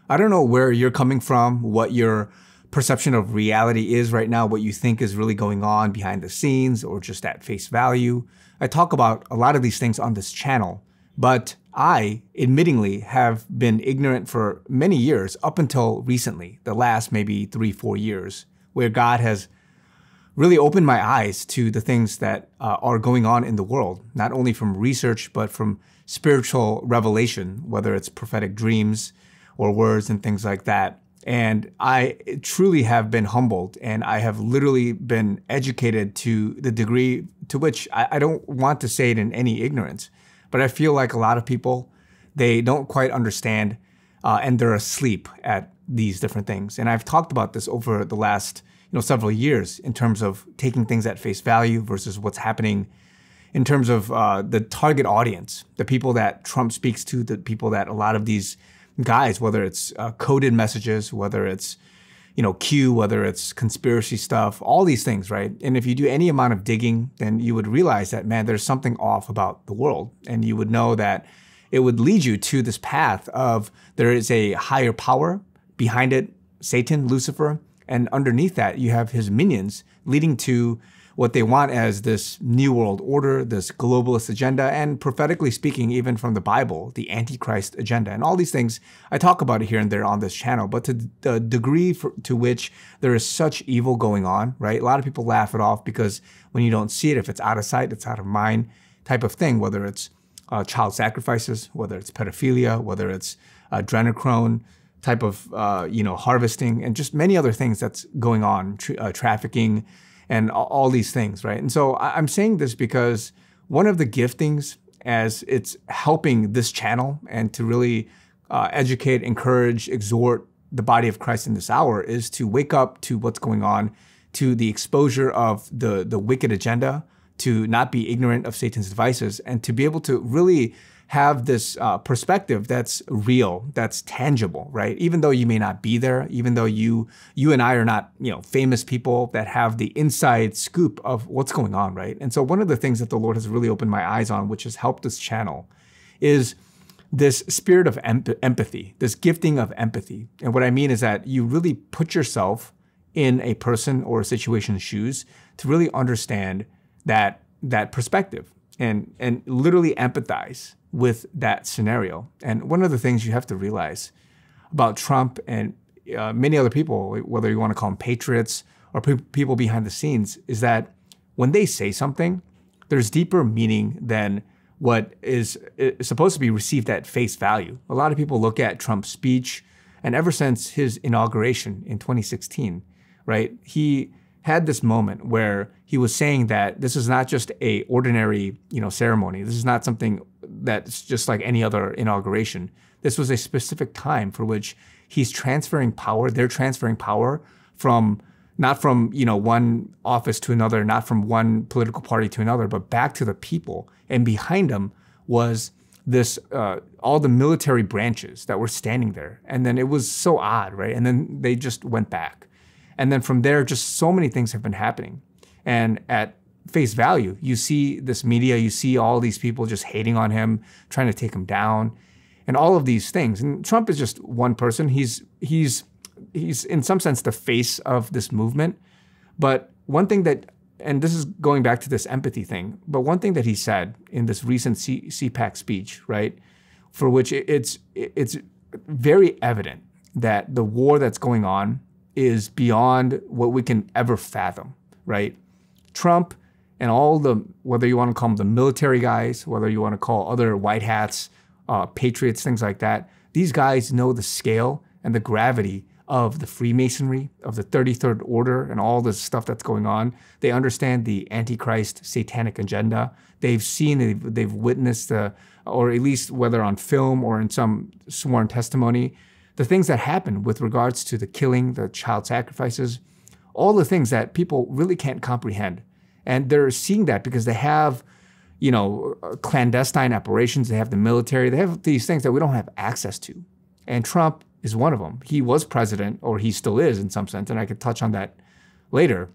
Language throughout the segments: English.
I don't know where you're coming from, what your perception of reality is right now, what you think is really going on behind the scenes or just at face value. I talk about a lot of these things on this channel, but I, admittingly, have been ignorant for many years up until recently, the last maybe 3-4 years, where God has really opened my eyes to the things that are going on in the world, not only from research, but from spiritual revelation, whether it's prophetic dreams or words and things like that. And I truly have been humbled, and I have literally been educated to the degree to which I don't want to say it in any ignorance, but I feel like a lot of people, they don't quite understand and they're asleep at these different things. And I've talked about this over the last several years in terms of taking things at face value versus what's happening in terms of the target audience, the people that Trump speaks to, the people that a lot of these guys, whether it's coded messages, whether it's Q, whether it's conspiracy stuff, all these things, right? And if you do any amount of digging, then you would realize that, man, there's something off about the world. And you would know that it would lead you to this path of there is a higher power behind it, Satan, Lucifer, and underneath that you have his minions leading to what they want as this new world order, this globalist agenda, and prophetically speaking, even from the Bible, the Antichrist agenda. And all these things, I talk about it here and there on this channel, but to the degree to which there is such evil going on, right? A lot of people laugh it off because when you don't see it, if it's out of sight, it's out of mind type of thing, whether it's child sacrifices, whether it's pedophilia, whether it's adrenochrome type of, harvesting, and just many other things that's going on, trafficking, and all these things, right? And so I'm saying this because one of the giftings as it's helping this channel and to really educate, encourage, exhort the body of Christ in this hour is to wake up to what's going on, to the exposure of the wicked agenda, to not be ignorant of Satan's devices, and to be able to really have this perspective that's real, that's tangible, right? Even though you may not be there, even though you and I are not, famous people that have the inside scoop of what's going on, right? And so one of the things that the Lord has really opened my eyes on, which has helped this channel, is this spirit of empathy, this gifting of empathy. And what I mean is that you really put yourself in a person or a situation's shoes to really understand that perspective and literally empathize with that scenario. And one of the things you have to realize about Trump and many other people, whether you want to call them patriots or people behind the scenes, is that when they say something, there's deeper meaning than what is supposed to be received at face value. A lot of people look at Trump's speech, and ever since his inauguration in 2016, right, he had this moment where he was saying that this is not just a ordinary, ceremony. This is not something that's just like any other inauguration. This was a specific time for which he's transferring power. They're transferring power from not from, one office to another, not from one political party to another, but back to the people. And behind him was this, all the military branches that were standing there. And then it was so odd, right? And then they just went back. And then from there, just so many things have been happening. And at face value, you see this media, you see all these people just hating on him, trying to take him down, and all of these things. And Trump is just one person. He's in some sense the face of this movement. But one thing that, and this is going back to this empathy thing, but one thing that he said in this recent CPAC speech, right, for which it's very evident that the war that's going on is beyond what we can ever fathom, right? Trump and all the, whether you want to call them the military guys, whether you want to call other white hats, patriots, things like that, these guys know the scale and the gravity of the Freemasonry, of the 33rd Order, and all this stuff that's going on. They understand the Antichrist satanic agenda. They've seen, they've witnessed, or at least whether on film or in some sworn testimony, the things that happen with regards to the killing, the child sacrifices, all the things that people really can't comprehend. And they're seeing that because they have, clandestine operations, they have the military, they have these things that we don't have access to. And Trump is one of them. He was president, or he still is in some sense, and I could touch on that later.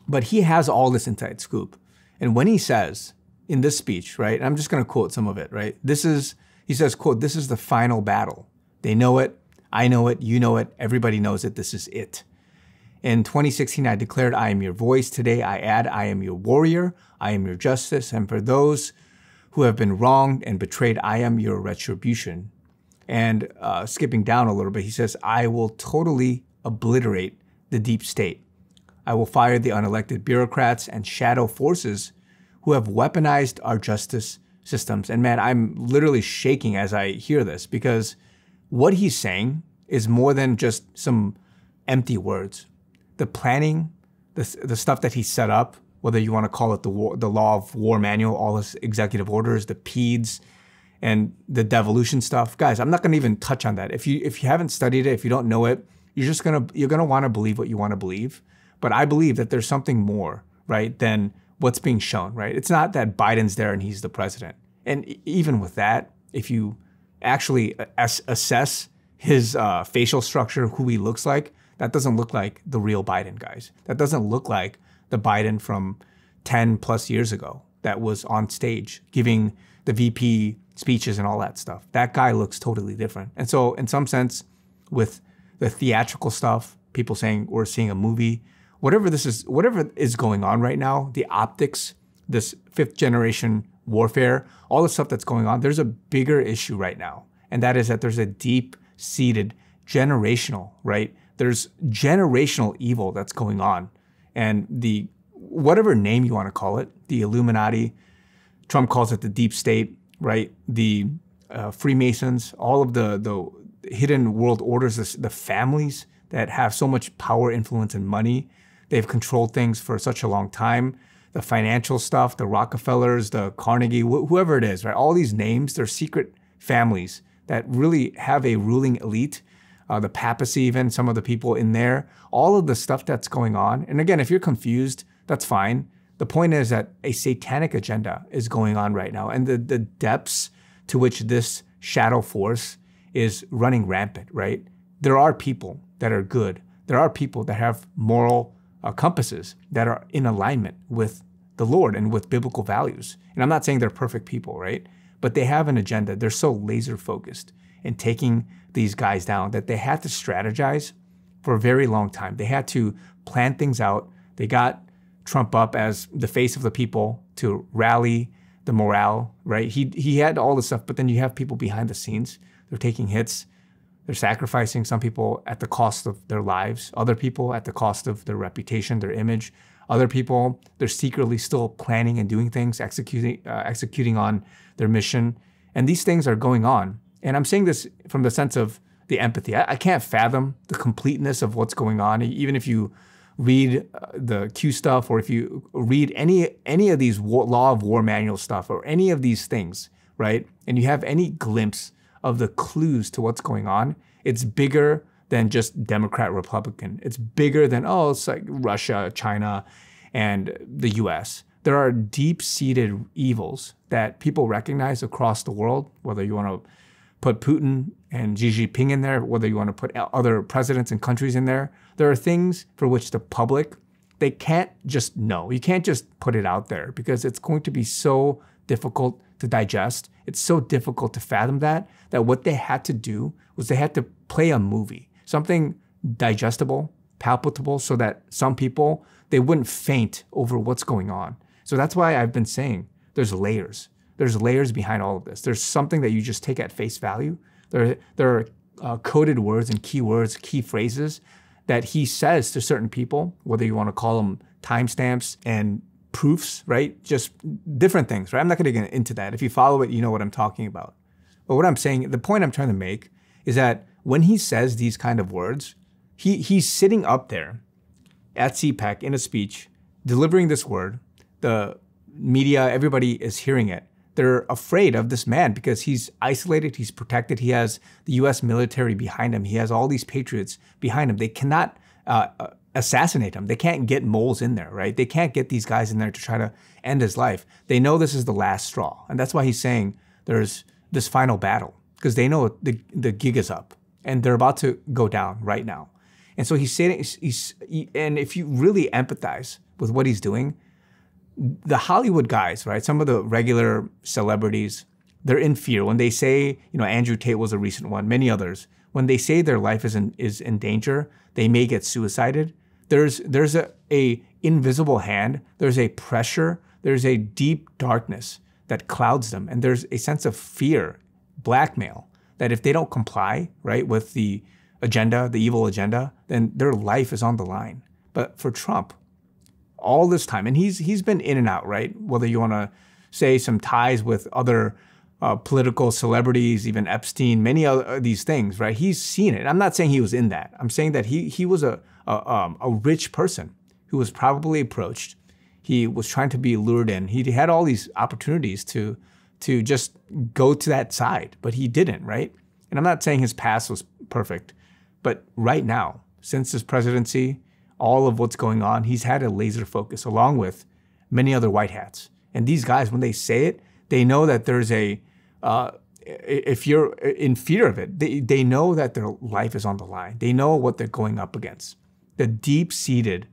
But he has all this inside scoop. And when he says in this speech, right, and I'm just going to quote some of it, right? He says, quote, "This is the final battle. They know it. I know it, you know it, everybody knows it, this is it. In 2016, I declared, I am your voice. Today, I add, I am your warrior, I am your justice. And for those who have been wronged and betrayed, I am your retribution. And skipping down a little bit, he says, I will totally obliterate the deep state. I will fire the unelected bureaucrats and shadow forces who have weaponized our justice systems. And man, I'm literally shaking as I hear this, because what he's saying is more than just some empty words. The planning, the stuff that he set up, whether you want to call it the law of war manual, all his executive orders, the PEDs, and the devolution stuff. Guys, I'm not going to even touch on that. If you haven't studied it, if you don't know it, you're gonna want to believe what you want to believe. But I believe that there's something more, right, than what's being shown, right? It's not that Biden's there and he's the president. And even with that, if you actually assess his facial structure, who he looks like, that doesn't look like the real Biden, guys. That doesn't look like the Biden from 10 plus years ago that was on stage giving the VP speeches and all that stuff. That guy looks totally different. And so in some sense, with the theatrical stuff, people saying we're seeing a movie, whatever is going on right now, the optics, this fifth generation warfare, all the stuff that's going on, there's a bigger issue right now. And that is that there's a deep-seated generational, right? There's generational evil that's going on. And the, whatever name you want to call it, the Illuminati, Trump calls it the deep state, right? The Freemasons, all of the hidden world orders, the families that have so much power, influence, and money. They've controlled things for such a long time. The financial stuff, the Rockefellers, the Carnegie, whoever it is, right? All these names, they're secret families that really have a ruling elite. The papacy, even some of the people in there, all of the stuff that's going on. And again, if you're confused, that's fine. The point is that a satanic agenda is going on right now. And the depths to which this shadow force is running rampant, right? There are people that are good. There are people that have moral compasses that are in alignment with the Lord and with biblical values. And I'm not saying they're perfect people, right? But they have an agenda. They're so laser focused in taking these guys down that they had to strategize for a very long time. They had to plan things out. They got Trump up as the face of the people to rally the morale, right? He had all this stuff, but then you have people behind the scenes. They're taking hits. They're sacrificing some people at the cost of their lives, other people at the cost of their reputation, their image. Other people, they're secretly still planning and doing things, executing on their mission. And these things are going on. And I'm saying this from the sense of the empathy. I can't fathom the completeness of what's going on. Even if you read the Q stuff, or if you read any of these law of war manual stuff, or any of these things, right? And you have any glimpse of the clues to what's going on, it's bigger than just Democrat, Republican. It's bigger than, oh, it's like Russia, China, and the US. There are deep-seated evils that people recognize across the world, whether you want to put Putin and Xi Jinping in there, whether you want to put other presidents and countries in there. There are things for which the public, they can't just know. You can't just put it out there because it's going to be so difficult to digest. It's so difficult to fathom that what they had to do was they had to play a movie, something digestible, palpable, so that some people, they wouldn't faint over what's going on. So that's why I've been saying there's layers. There's layers behind all of this. There's something that you just take at face value. There are coded words and keywords, key phrases that he says to certain people, whether you want to call them timestamps and proofs, right? Just different things, right? I'm not going to get into that. If you follow it, you know what I'm talking about. But what I'm saying, the point I'm trying to make is that when he says these kind of words, he's sitting up there at CPAC in a speech, delivering this word. The media, everybody is hearing it. They're afraid of this man because he's isolated, he's protected, he has the US military behind him, he has all these patriots behind him. They cannot assassinate him. They can't get moles in there, right? They can't get these guys in there to try to end his life. They know this is the last straw. And that's why he's saying there's this final battle, because they know the gig is up and they're about to go down right now. And so he's saying, and if you really empathize with what he's doing, the Hollywood guys, right? Some of the regular celebrities, they're in fear when they say, Andrew Tate was a recent one, many others. when they say their life is in danger, they may get suicided. There's a invisible hand, there's a pressure, there's a deep darkness that clouds them. And there's a sense of fear, blackmail, that if they don't comply, right, with the agenda, the evil agenda, then their life is on the line. But for Trump, all this time, and he's been in and out, right? Whether you want to say some ties with other political celebrities, even Epstein, many of these things, right? He's seen it. I'm not saying he was in that. I'm saying that he was a rich person who was probably approached. He was trying to be lured in. He had all these opportunities to just go to that side, but he didn't, right? And I'm not saying his past was perfect, but right now, since his presidency, all of what's going on, he's had a laser focus along with many other white hats. And these guys, when they say it, they know that there's if you're in fear of it, they know that their life is on the line. They know what they're going up against. The deep-seated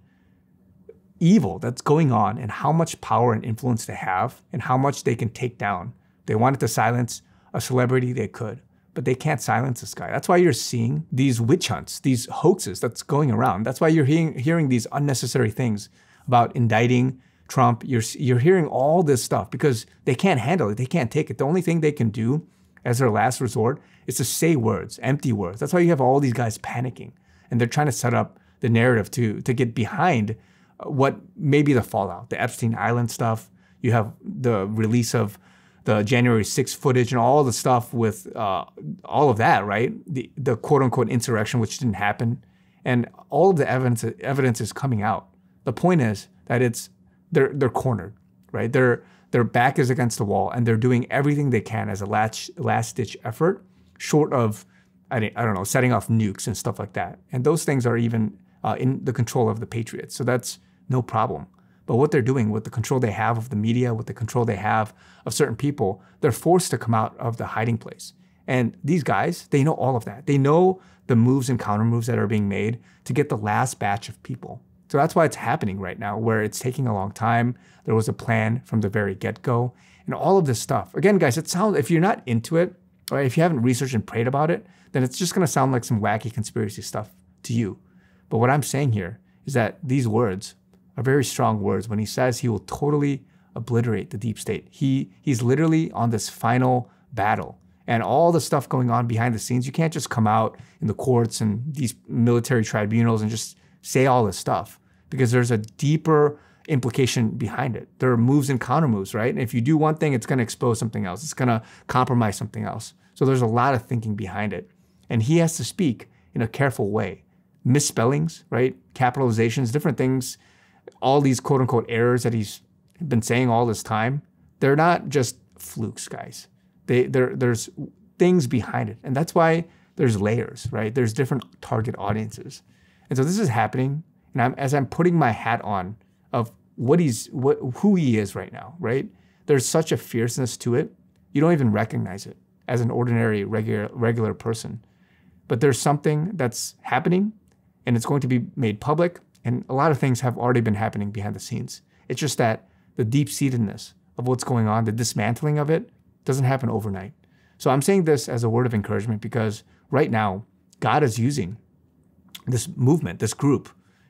evil that's going on and how much power and influence they have and how much they can take down. They wanted to silence a celebrity, they could, but they can't silence this guy. That's why you're seeing these witch hunts, these hoaxes that's going around. That's why you're hearing these unnecessary things about indicting Trump. You're hearing all this stuff because they can't handle it. They can't take it. The only thing they can do as their last resort is to say words, empty words. That's why you have all these guys panicking, and they're trying to set up the narrative to get behind what may be the fallout, the Epstein Island stuff. You have the release of the January 6th footage and all the stuff with all of that, right? The quote unquote insurrection, which didn't happen. And all of the evidence is coming out. The point is that they're cornered, right? Their back is against the wall and they're doing everything they can as a last ditch effort, short of, I don't know, setting off nukes and stuff like that. And those things are even in the control of the patriots. So that's no problem. But what they're doing with the control they have of the media, with the control they have of certain people, they're forced to come out of the hiding place. And these guys, they know all of that. They know the moves and counter moves that are being made to get the last batch of people. So that's why it's happening right now, where it's taking a long time. There was a plan from the very get-go. And all of this stuff. Again, guys, it sounds, if you're not into it, or if you haven't researched and prayed about it, then it's just going to sound like some wacky conspiracy stuff to you. But what I'm saying here is that these words are very strong words when he says he will totally obliterate the deep state. He's literally on this final battle. And all the stuff going on behind the scenes, you can't just come out in the courts and these military tribunals and just say all this stuff, because there's a deeper implication behind it. There are moves and counter moves, right? And if you do one thing, it's going to expose something else. It's going to compromise something else. So there's a lot of thinking behind it. And he has to speak in a careful way. Misspellings, right? Capitalizations, different things, all these quote unquote errors that he's been saying all this time, they're not just flukes, guys. There's things behind it. And that's why there's layers, right? There's different target audiences. And so this is happening. And as I'm putting my hat on of who he is right now, right? There's such a fierceness to it. You don't even recognize it as an ordinary, regular person. But there's something that's happening and it's going to be made public. And a lot of things have already been happening behind the scenes. It's just that the deep-seatedness of what's going on, the dismantling of it, doesn't happen overnight. So I'm saying this as a word of encouragement because right now, God is using this movement, this group.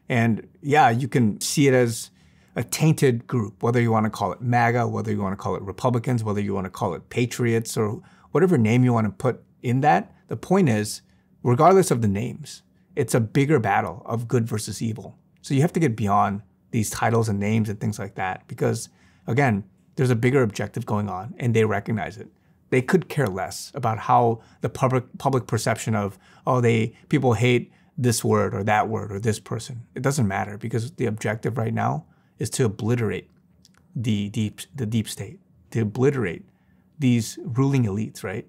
And yeah, you can see it as a tainted group, whether you want to call it MAGA, whether you want to call it Republicans, whether you want to call it Patriots, or whatever name you want to put in that. The point is, regardless of the names, it's a bigger battle of good versus evil. So you have to get beyond these titles and names and things like that because, again, there's a bigger objective going on and they recognize it. They could care less about how the public perception of, people hate this word or that word or this person. It doesn't matter because the objective right now is to obliterate the deep state, to obliterate these ruling elites, right?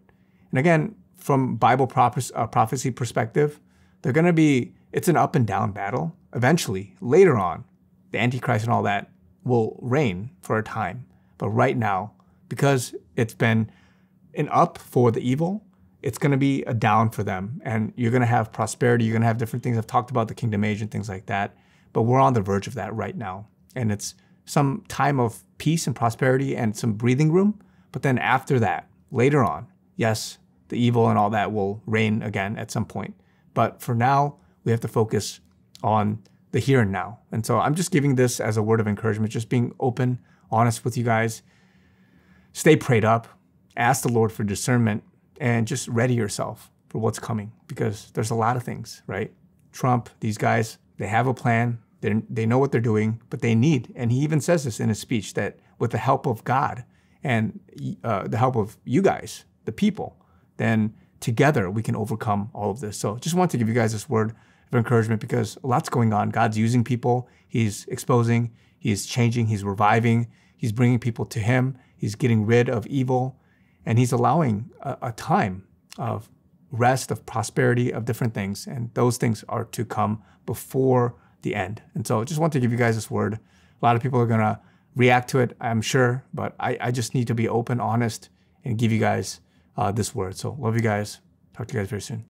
And again, from Bible prophecy perspective, it's an up and down battle. Eventually, later on, the Antichrist and all that will reign for a time. But right now, because it's been an up for the evil, it's going to be a down for them. And you're going to have prosperity. You're going to have different things. I've talked about the kingdom age and things like that. But we're on the verge of that right now. And it's some time of peace and prosperity and some breathing room. But then after that, later on, yes, the evil and all that will reign again at some point. But for now, we have to focus on the here and now. And so I'm just giving this as a word of encouragement, just being open, honest with you guys. Stay prayed up, ask the Lord for discernment, and just ready yourself for what's coming, because there's a lot of things, right? Trump, these guys, they have a plan. They know what they're doing, but they need, and he even says this in his speech, that with the help of God and the help of you guys, the people, then together we can overcome all of this. So just want to give you guys this word of encouragement, because a lot's going on. God's using people. He's exposing, he's changing, he's reviving, he's bringing people to him. He's getting rid of evil, and he's allowing a time of rest, of prosperity, of different things. And those things are to come before the end. And so I just want to give you guys this word. A lot of people are going to react to it, I'm sure, but I just need to be open, honest, and give you guys this word. So love you guys. Talk to you guys very soon.